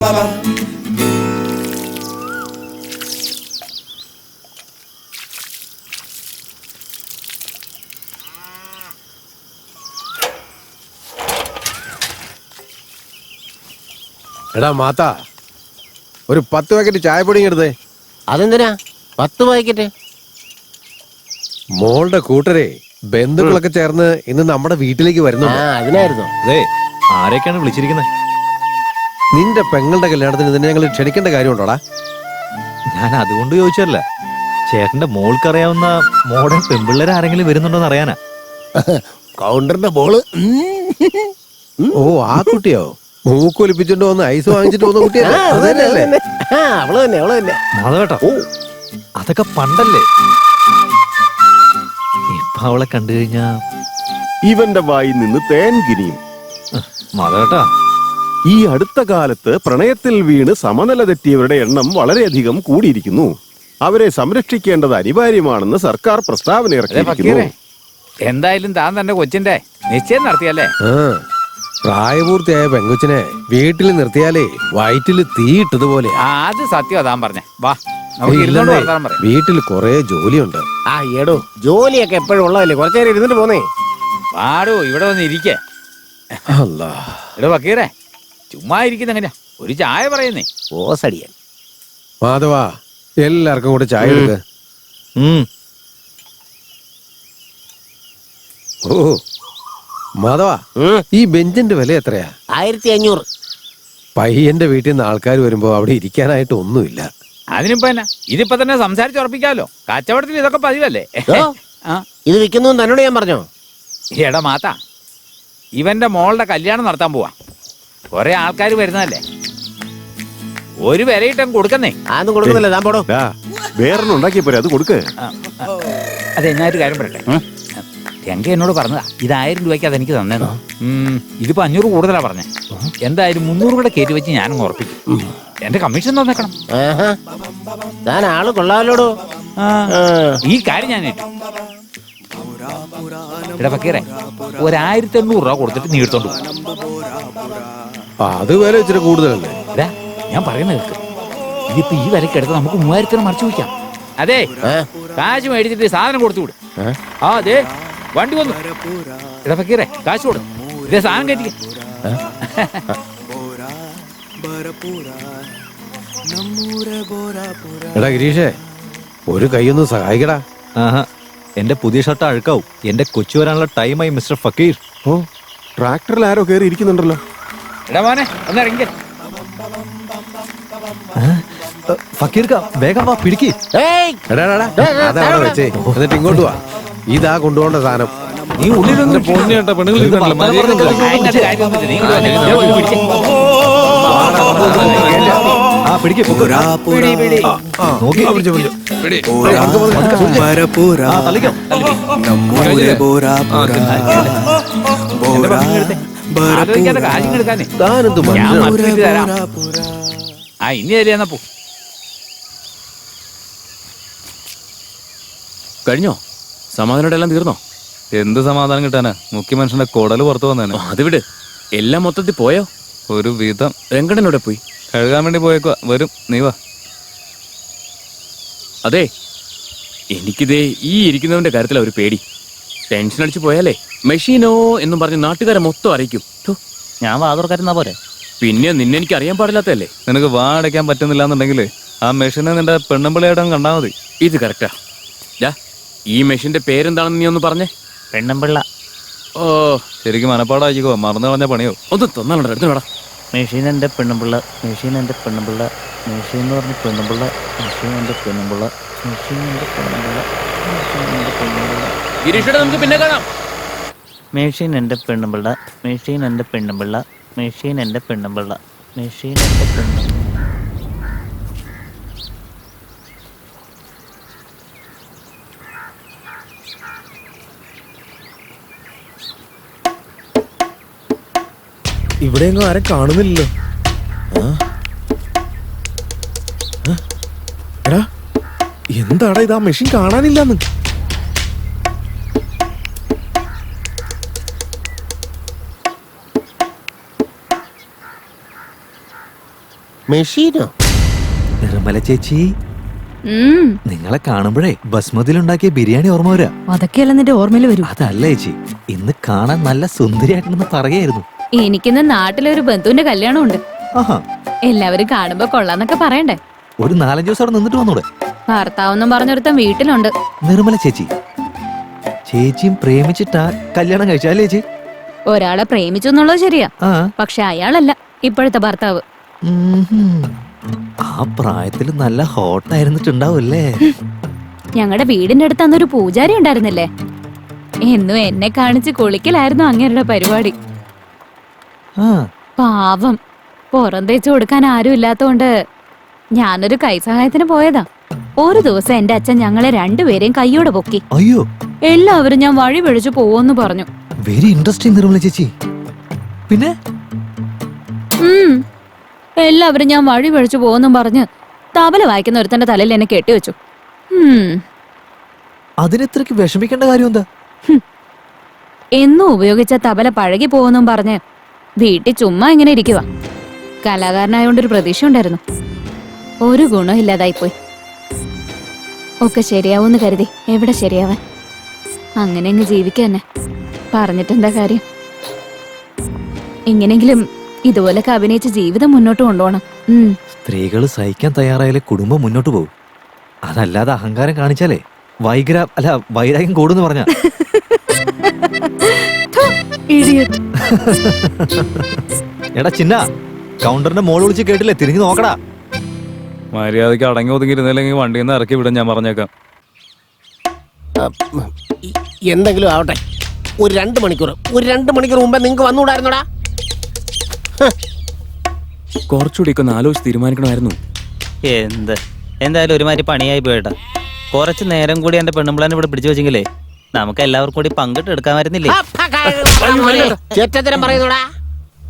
എടാ മാത്ത, ഒരു 10 പാക്കറ്റ് ചായപ്പൊടി എടുത്തേ. അതെന്തിനാ 10 പാക്കറ്റ്? മോളുടെ കൂട്ടരെ ബന്ധുക്കളൊക്കെ ചേർന്ന് ഇന്ന് നമ്മുടെ വീട്ടിലേക്ക് വരുന്നു. അതിനായിരുന്നു. ആരൊക്കെയാണ് വിളിച്ചിരിക്കുന്നത്? നിന്റെ പെങ്ങളുടെ കല്യാണത്തിന് തന്നെ ഞങ്ങൾ ക്ഷണിക്കേണ്ട കാര്യമുണ്ടോടാ? ഞാൻ അതുകൊണ്ട് ചോദിച്ചല്ല, ചേട്ടന്റെ മോൾക്കറിയാവുന്ന മോഡേൺ പെൺപിള്ളേർ ആരെങ്കിലും വരുന്നുണ്ടോന്ന് അറിയാനാ. കൗണ്ടറിന്റെ മോള്. ഓ, ആ കുട്ടിയോ? മൂക്കൊലിപ്പിച്ചോണ്ട് വന്ന് ഐസ് വാങ്ങിച്ചിട്ട് വന്ന കുട്ടിയല്ലേ? അവള് തന്നെ. മാധവേട്ടാ, ഓ അതൊക്കെ പണ്ടല്ലേ. ഇപ്പൊ അവളെ കണ്ടു കഴിഞ്ഞാ ഇവന്റെ വായിൽ നിന്ന് തേൻ കിനിയും. മാധവേട്ടാ, ഈ അടുത്ത കാലത്ത് പ്രണയത്തിൽ വീണ് സമനില തെറ്റിയവരുടെ എണ്ണം വളരെയധികം കൂടിയിരിക്കുന്നു. അവരെ സംരക്ഷിക്കേണ്ടത് അനിവാര്യമാണെന്ന് സർക്കാർ പ്രസ്താവന ഇറക്കിയിരിക്കുന്നു. എന്തായാലും താൻ തന്റെ കൊച്ചിന്റെ നിശ്ചയം നടത്തിയല്ലേ? പ്രായപൂർത്തിയായ പെങ്കൊച്ചിനെ വീട്ടിൽ നിർത്തിയാലേ വയറ്റില് തീയിട്ടതുപോലെ. അത് സത്യം താൻ പറഞ്ഞേ. വാ, നമുക്ക് ഇരുന്നോണ്ട് വർത്താനം പറയാം. വീട്ടിൽ കൊറേ ജോലിയുണ്ട്. എടോ, ജോലിയൊക്കെ എപ്പോഴും ഉള്ളതല്ലേ, കുറച്ചേരം ഇരുന്നിട്ട് പോന്നേ. പാടോ, ഇവിടെ വന്ന് ഇരിക്കേ. എടോ ഫക്കീറേ, ചുമ്മാ ഇരിക്കുന്ന എങ്ങനെയാ? ഒരു ചായ പറയുന്നേ. ഓസടിയൻ. മാധവാ, എല്ലാവർക്കും കൂടെ ചായ എടുക്ക. ഓ മാധവാ, ഈ ബെഞ്ചിന്റെ വില എത്രയാ? 1500. പയ്യന്റെ വീട്ടിൽ നിന്ന് ആൾക്കാർ വരുമ്പോ അവിടെ ഇരിക്കാനായിട്ട് ഒന്നുമില്ല. അതിനിപ്പോ എന്നാ, ഇതിപ്പോ തന്നെ സംസാരിച്ചുറപ്പിക്കാലോ. കച്ചവടത്തിൽ ഇതൊക്കെ പതിവല്ലേ? ഇത് വിൽക്കുന്നു തന്നോട് ഞാൻ പറഞ്ഞോ? എടാ മാത്ത, ഇവന്റെ മോളുടെ കല്യാണം നടത്താൻ പോവാ. കൊറേ ആൾക്കാർ വരുന്നതല്ലേ, ഒരു വിലയിട്ടം കൊടുക്കുന്നേ. അതൊന്നും കൊടുക്കുന്നില്ല, താൻ പോടോ. വേറൊന്നും ഉണ്ടാക്കിയ പോരെ, അത് കൊടുക്ക്. അതെ, ഞാനൊരു കാര്യം പറയട്ടെ. രംഗ എന്നോട് പറഞ്ഞതാ, ഇത് 1000 രൂപയ്ക്ക് അതെനിക്ക് തന്നേന്നോ. ഇതിപ്പോ 500 കൂടുതലാ പറഞ്ഞേ. എന്തായാലും 300 കൂടെ കയറ്റി വെച്ച് ഞാനും ഉറപ്പിക്കും. എന്റെ കമ്മീഷൻ തന്നേക്കണം. താൻ ആള് കൊള്ളാലോടോ. ഈ കാര്യം ഞാൻ ഏറ്റു. എടാ ഫക്കീറേ, 1800 രൂപ കൊടുത്തിട്ട് നീ എടുത്തോണ്ട് പോകും. അത് വില ഇച്ചിരി കൂടുതലല്ലേ? ഞാൻ പറയുന്ന കേൾക്ക്. ഇതിപ്പോ ഈ വിലക്ക് എടുത്ത് നമുക്ക് 3000 മറിച്ചു വയ്ക്കാം. അതെ, കാശ് മേടിച്ചിട്ട് സാധനം കൊടുത്തു വിടും. അതെ, വണ്ടി വന്നു. എടാ ഫക്കീറേ, കാശ് കൊടു, ഇതേ സാധനം കയറ്റിക്ക. എടാ ഗിരീഷേ, ഒരു കൈയൊന്ന് സഹായിക്കടാ. എന്റെ പുതിയ ഷർട്ട് അഴുക്കാവും. എന്റെ കൊച്ചു വരാനുള്ള ടൈമായി മിസ്റ്റർ ഫക്കീർ. ഓ, ട്രാക്ടറിൽ ആരോ കയറി ഇരിക്കുന്നുണ്ടല്ലോ. എടാ മോനെ, ഒന്ന് ഇറങ്ങി. ഫക്കീർ വേഗം വാ, പിടിക്ക്. അതവിടെ വെച്ചേ, എന്നിട്ട് ഇങ്ങോട്ട് വാ. ഇതാ കൊണ്ടുപോകേണ്ട സാധനം. നീ ഉള്ളിലൊന്നും ഇനി തരാ പോ. കഴിഞ്ഞോ? സമാധാനം എല്ലാം തീർന്നോ? എന്ത് സമാധാനം കിട്ടാനാ? മുഖ്യമനുഷ്യന്റെ കുടല് പുറത്തു വന്നേനെ. അത് വിട്, എല്ലാം മൊത്തത്തിൽ പോയോ? ഒരു വിധം. രംഗണ്ണനോടെ പോയി കഴുകാൻ വേണ്ടി പോയേക്കുവാ. വരും, നീ വാ. അതെ, എനിക്കിതേ ഈ ഇരിക്കുന്നവന്റെ കാര്യത്തിലാ ഒരു പേടി. ടെൻഷൻ അടിച്ചു പോയാലേ മെഷീനോ എന്നും പറഞ്ഞ് നാട്ടുകാരെ മൊത്തം അറിയിക്കും. ഞാൻ വാതുറക്കാരുന്നാ പോരെ. പിന്നെ നിന്നെ എനിക്ക് അറിയാൻ പാടില്ലാത്തല്ലേ. നിനക്ക് വാ അടയ്ക്കാൻ പറ്റുന്നില്ല എന്നുണ്ടെങ്കിൽ ആ മെഷീനെ നിന്റെ പെണ്ണമ്പിളയായിട്ട് കണ്ടാൽ മതി. ഇത് കറക്റ്റാ. ഈ മെഷീന്റെ പേരെന്താണെന്ന് നീ ഒന്ന് പറഞ്ഞേ. പെണ്ണമ്പിള്ള. ഓ, ശരിക്കും മനപ്പാടായിക്കോ, മറന്നു കളഞ്ഞ പണിയോ. ഒന്ന് തന്നാലുണ്ടോ? എടുത്തോടാ. മെഷീൻ എൻ്റെ പെണ്ണമ്പിള്ള, മെഷീൻ എൻ്റെ പെണ്ണമ്പിള്ള, മെഷീൻ എന്ന് പറഞ്ഞ് പെണ്ണമ്പിള്ള, മെഷീൻ എൻ്റെ പെണ്ണമ്പിള്ള, മെഷീൻ എൻ്റെ പെണ്ണമ്പിള്ള, മെഷീൻ എൻ്റെ പെണ്ണമ്പിള്ള. ഗിരീഷേട്ടാ, നമുക്ക് പിന്നെ കാണാം. മെഷീൻ എൻ്റെ പെണ്ണമ്പിള്ള, മെഷീൻ എൻ്റെ പെണ്ണമ്പിള്ള, മെഷീൻ എൻ്റെ പെണ്ണമ്പിള്ള, മെഷീൻ എൻ്റെ പെണ്ണമ്പിള്ള. ഇവിടെയെങ്ങും ആരും കാണുന്നില്ലല്ലോ. എടാ, എന്താടാ ഇത്? ആ മെഷീൻ കാണാനില്ലെന്ന്. മെഷീനോ? നിർമ്മല ചേച്ചി, ഉം, നിങ്ങളെ കാണുമ്പോഴേ ബസ്മതിയിലുണ്ടാക്കിയ ബിരിയാണി ഓർമ്മ വരാ. അതൊക്കെയല്ല നിന്റെ ഓർമ്മയിൽ വരും. അതല്ല ചേച്ചി, ഇന്ന് കാണാൻ നല്ല സുന്ദരിയായിട്ടുണ്ടെന്ന് പറയായിരുന്നു. എനിക്കിന്ന് നാട്ടിലൊരു ബന്ധുവിന്റെ കല്യാണം ഉണ്ട്. ആഹാ, എല്ലാവരും കാണുമ്പോ കൊള്ളാന്നൊക്കെ പറയണ്ടേ. ഒരു 4-5 ദിവസം അവിടെ നിന്നിട്ട് വന്നൂടെ? ഭർത്താവെന്നും പറഞ്ഞൊരുത്തൻ വീട്ടിലുണ്ട്. നിർമ്മല ചേച്ചി, ചേച്ചിയും പ്രേമിച്ചിട്ടാ കല്യാണം കഴിച്ചാലേ ചേച്ചി? ഒരാളെ പ്രേമിച്ചു എന്നുള്ളത് ശരിയാ, ആ, പക്ഷെ അയാളല്ല ഇപ്പോഴത്തെ ഭർത്താവ്. ആ പ്രായത്തിൽ നല്ല ഹോട്ടായിരുന്നിട്ടുണ്ടാവൂല്ലേ? ഞങ്ങളുടെ വീടിന്റെ അടുത്ത് അന്നൊരു പൂജാരി ഉണ്ടായിരുന്നില്ലേ, എന്നും എന്നെ കാണിച്ച് കുളിക്കലായിരുന്നു അങ്ങേരുടെ പരിപാടി. ആ, പാവം, പുറം തേച്ച് കൊടുക്കാൻ ആരും ഇല്ലാത്തോണ്ട് ഞാനൊരു കൈസഹായത്തിന് പോയതാ. ഒരു ദിവസം എന്റെ അച്ഛൻ ഞങ്ങളെ രണ്ടുപേരെയും കൈയോടെ പൊക്കി. അയ്യോ, എല്ലാവരും ഞാൻ വഴി പിഴച്ചു പോവെന്ന് പറഞ്ഞു. വെരി ഇൻട്രസ്റ്റിംഗ് നിർമ്മല ചേച്ചി. പിന്നെ ഉം, എല്ലാവരും ഞാൻ വഴി പിഴച്ചു പോവെന്നും പറഞ്ഞ് തബല വായിക്കുന്ന ഒരുത്തന്റെ തലയിൽ എന്നെ കെട്ടിവെച്ചു. അതിനെത്രക്ക് വിഷമിക്കേണ്ട കാര്യം എന്താ? എന്നും ഉപയോഗിച്ച തബല പഴകി പോവെന്നും പറഞ്ഞ് വീട്ടിൽ ചുമ്മാ ഇങ്ങനെ ഇരിക്കുക. കലാകാരനായോണ്ടൊരു പ്രതീക്ഷ ഉണ്ടായിരുന്നു. ഒരു ഗുണം ഇല്ലാതായിപ്പോയി. ഒക്കെ ശരിയാവൂന്ന് കരുതി എവിടെ ശരിയാവാൻ. അങ്ങനെ അങ്ങ് ജീവിക്കന്നെ. പറഞ്ഞിട്ടെന്താ കാര്യം? എങ്ങനെങ്കിലും ഇതുപോലൊക്കെ അഭിനയിച്ച് ജീവിതം മുന്നോട്ട് കൊണ്ടുപോകണം. സ്ത്രീകൾ സഹിക്കാൻ തയ്യാറായാലേ കുടുംബം മുന്നോട്ട് പോകും. അതല്ലാതെ അഹങ്കാരം കാണിച്ചാലേ വൈരാഗ്യം കൂടുന്ന് പറഞ്ഞ. എടാ ചിന്ന, കൗണ്ടറിന്റെ മോള് വിളിച്ച് കേട്ടില്ലേ? തിരിഞ്ഞു നോക്കടാ. മര്യാദയ്ക്ക് അടങ്ങി ഒതുങ്ങിയിരുന്നില്ലെങ്കിൽ വണ്ടിയിൽ നിന്ന് ഇറക്കി വിടാൻ ഞാൻ പറഞ്ഞേക്കാം. എന്തെങ്കിലും ആവട്ടെ, ഒരു 2 മണിക്കൂർ മുമ്പേ നിങ്ങക്ക് വന്നുകൂടായിരുന്നോടാ? കുറച്ചുകൂടിയൊക്കെ ഒന്ന് ആലോചിച്ച് തീരുമാനിക്കണമായിരുന്നു. എന്തായാലും ഒരുമാതിരി പണിയായി പോയിട്ടാ. കുറച്ച് നേരം കൂടി എന്റെ പെണ്ണുമ്പിളാനെ ഇവിടെ പിടിച്ചു വെച്ചെങ്കിലേ നമുക്ക് എല്ലാവർക്കും കൂടി പങ്കിട്ട് എടുക്കാമായിരുന്നില്ലേ? ചേറ്റത്തരം പറയുന്നോടാ.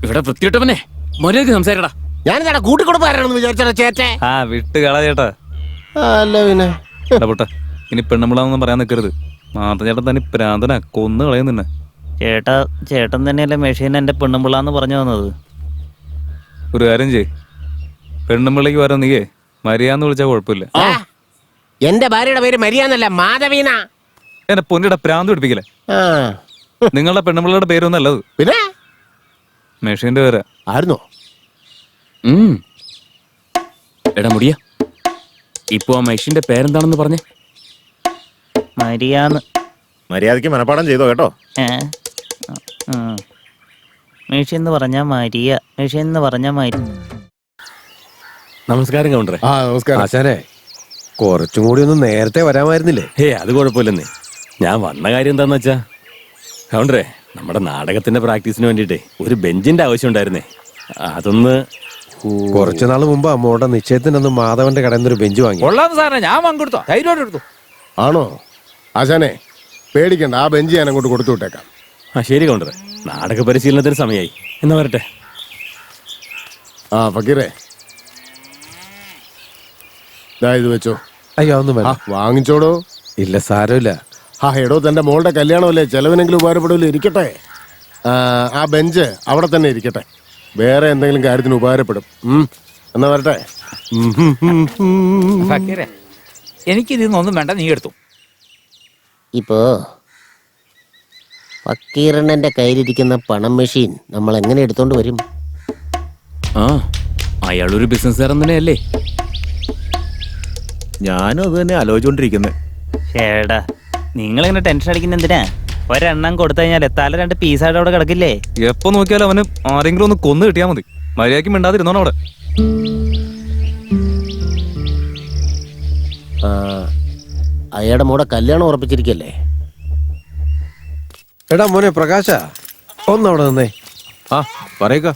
ഇവിടെ വൃത്തിയിട്ടവനെ മര്യാദയ്ക്ക് സംസാരിക്കടാ. ഞാനെന്താ കൂട്ടിക്കൊടുപ്പാരാണെന്ന് വിചാരിച്ചോ ചേറ്റെ? ആ വിട്ട് കള ചേട്ടാ. അല്ല പിന്നെ ഇടപെട്ട ഇനി പെണ്ണുമ്പിളാന്നൊന്നും പറയാൻ നിൽക്കരുത്. മാത്ത ചേട്ടൻ തന്നെ പ്രാന്തന കൊന്നു കളയുന്നുന്നെ. ചേട്ടൻ തന്നെയല്ലേ മെഷീൻ എന്റെ പെണ്ണുമ്പിള്ളാന്ന് പറഞ്ഞു തന്നത്. ഒരു കാര്യം ചെയ്യ്, പെണ്ണുമ്പിള്ളക്ക് വരാൻ നീയേ മരിയാന്ന് വിളിച്ചാൽ കുഴപ്പമില്ല. എന്റെ ഭാര്യയുടെ പേര് മരിയാന്നല്ല, മാധവീന. എന്നെ പൊന്നിയുടെ പ്രാന്ത് പിടിപ്പിക്കലേ. നിങ്ങളുടെ പെണ്ണുമ്പിള്ളയുടെ പേരൊന്നല്ലത്, പിന്നെ മെഷീന്റെ പേരാ. ആയിരുന്നോ? എടാ മുടിയ, ഇപ്പൊ ആ മെഷീന്റെ പേരെന്താണെന്ന് പറഞ്ഞേ? മരിയാന്ന്. മര്യാദയ്ക്ക് മനപ്പാടം ചെയ്തോ കേട്ടോ. മെഷീൻ എന്ന് പറഞ്ഞാ മരിയ, മെഷീൻ എന്ന് പറഞ്ഞാ മരി. നമസ്കാരം കൗണ്ടറെ. നമസ്കാരം. ആശാനെ, കുറച്ചും കൂടി ഒന്ന് നേരത്തെ വരാമായിരുന്നില്ലേ? അത് കുഴപ്പമില്ലെന്നേ. ഞാൻ വന്ന കാര്യം എന്താന്ന് വെച്ചാ കൗണ്ടറെ, നമ്മുടെ നാടകത്തിന്റെ പ്രാക്ടീസിന് വേണ്ടിട്ടേ ഒരു ബെഞ്ചിന്റെ ആവശ്യം ഉണ്ടായിരുന്നേ. അതൊന്ന് കുറച്ചു നാൾ മുമ്പ് അമ്മോടെ നിശ്ചയത്തിനൊന്ന് മാധവന്റെ കടയിൽ നിന്നൊരു ബെഞ്ച് വാങ്ങി. കൊള്ളാന്ന് സാറേ, ഞാൻ പങ്കെടുത്തോ, ധൈര്യമായിട്ട് എടുത്തു. ആണോ? ആശാനെ പേടിക്കണ്ട, ആ ബെഞ്ച് ഞാൻ അങ്ങോട്ട് കൊടുത്തു വിട്ടേക്കാം. ശരി കൗണ്ടറെ, നാടക പരിശീലനത്തിന് സമയമായി. എന്നാ വരട്ടെ. ഫക്കീറേ, ഇത് വെച്ചോ. അയ്യോ ഒന്നും വേണ്ട. വാങ്ങിച്ചോടോ. ഇല്ല, സാരമില്ല. എടോ, തന്റെ മോളുടെ കല്യാണമല്ലേ, ചെലവിനെങ്കിലും ഉപകാരപ്പെടില്ല. ഇരിക്കട്ടെ. ആ ബെഞ്ച് അവിടെ തന്നെ ഇരിക്കട്ടെ. വേറെ എന്തെങ്കിലും കാര്യത്തിന് ഉപകാരപ്പെടും. എന്നാ വരട്ടെ. ഫക്കീറെ, എനിക്കിതൊന്നും വേണ്ട, നീ എടുത്തു. ഇപ്പോ ഫക്കീറണ്ണന്റെ കയ്യിലിരിക്കുന്ന പണം മെഷീൻ നമ്മൾ എങ്ങനെ എടുത്തോണ്ട് വരും? അയാളൊരു ബിസിനസ്സുകാരൻ തന്നെയല്ലേ? ഞാനും അത് തന്നെ ആലോചിച്ചോണ്ടിരിക്കുന്നത്. ചേടാ, നിങ്ങളിങ്ങനെ ടെൻഷൻ അടിക്കുന്ന എന്തിനാ? ഒരെണ്ണം കൊടുത്തു കഴിഞ്ഞാൽ തല 2 പീസായിട്ട് അവിടെ കിടക്കില്ലേ? എപ്പോ നോക്കിയാലും അവന് ആരെങ്കിലും ഒന്ന് കൊന്നു കിട്ടിയാ മതി. മര്യാദയ്ക്ക് മിണ്ടാതിരുന്നോണം അവിടെ. അയാളുടെ മോടെ കല്യാണം ഉറപ്പിച്ചിരിക്കല്ലേ? എടാ മോനെ പ്രകാശ, ഒന്നവിടെ നിന്നേ. പറയക്ക.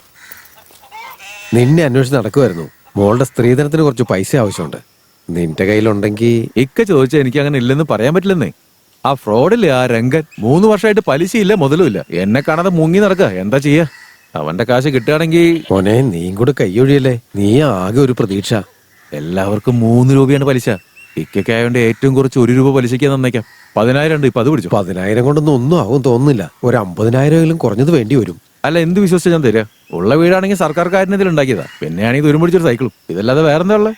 നിന്നെ അന്വേഷിച്ച് നടക്കുമായിരുന്നു. മോളുടെ സ്ത്രീധനത്തിന് കുറച്ച് പൈസ ആവശ്യമുണ്ട്. നിന്റെ കയ്യിലുണ്ടെങ്കിൽ. ഇക്ക ചോദിച്ചാൽ എനിക്ക് അങ്ങനെ ഇല്ലെന്ന് പറയാൻ പറ്റില്ലെന്നേ. ആ ഫ്രോഡില്ലേ ആ രംഗൻ, 3 വർഷമായിട്ട് പലിശയില്ല മുതലുമില്ല. എന്നെ കാണാതെ മുങ്ങി നടക്കുക. എന്താ ചെയ്യാ? അവന്റെ കാശ് കിട്ടുകയാണെങ്കിൽ. മോനെ, നീയും കൂടെ കൈയൊഴിയല്ലേ. നീ ആകെ ഒരു പ്രതീക്ഷ. എല്ലാവർക്കും 3 രൂപയാണ് പലിശ. ഇക്കായോണ്ട് ഏറ്റവും കുറച്ച് 1 രൂപ പലിശയ്ക്ക് തന്നേക്കാം. 10,000 ഉണ്ട്. ഇപ്പൊ അത് പിടിച്ചു. 10,000 കൊണ്ടൊന്നും ഒന്നും ആവും തോന്നുന്നില്ല. ഒരു 50,000 കുറഞ്ഞത് വേണ്ടി വരും. അല്ല, എന്ത് വിശ്വസിച്ചാ ഞാൻ തരാ? ഉള്ള വീടാണെങ്കിൽ സർക്കാർ കാര്യത്തിൽ ഉണ്ടാക്കിയതാ. പിന്നെയാണെങ്കിൽ തുരുമ്പിടിച്ചൊരു സൈക്കിളും. ഇതല്ലാതെ വേറെന്താ ഉള്ളത്?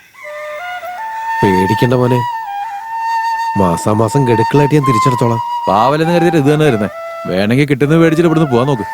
പേടിക്കണ്ട മോനെ, മാസാമാസം ഗഡുക്കളായിട്ട് ഞാൻ തിരിച്ചെടുത്തോളാം. പാവലെന്ന് കരുതിയിട്ട് ഇത് തന്നെ വരുന്നേ. വേണമെങ്കിൽ കിട്ടുന്നത് മേടിച്ചിട്ട് ഇവിടുന്ന് പോവാൻ നോക്ക്.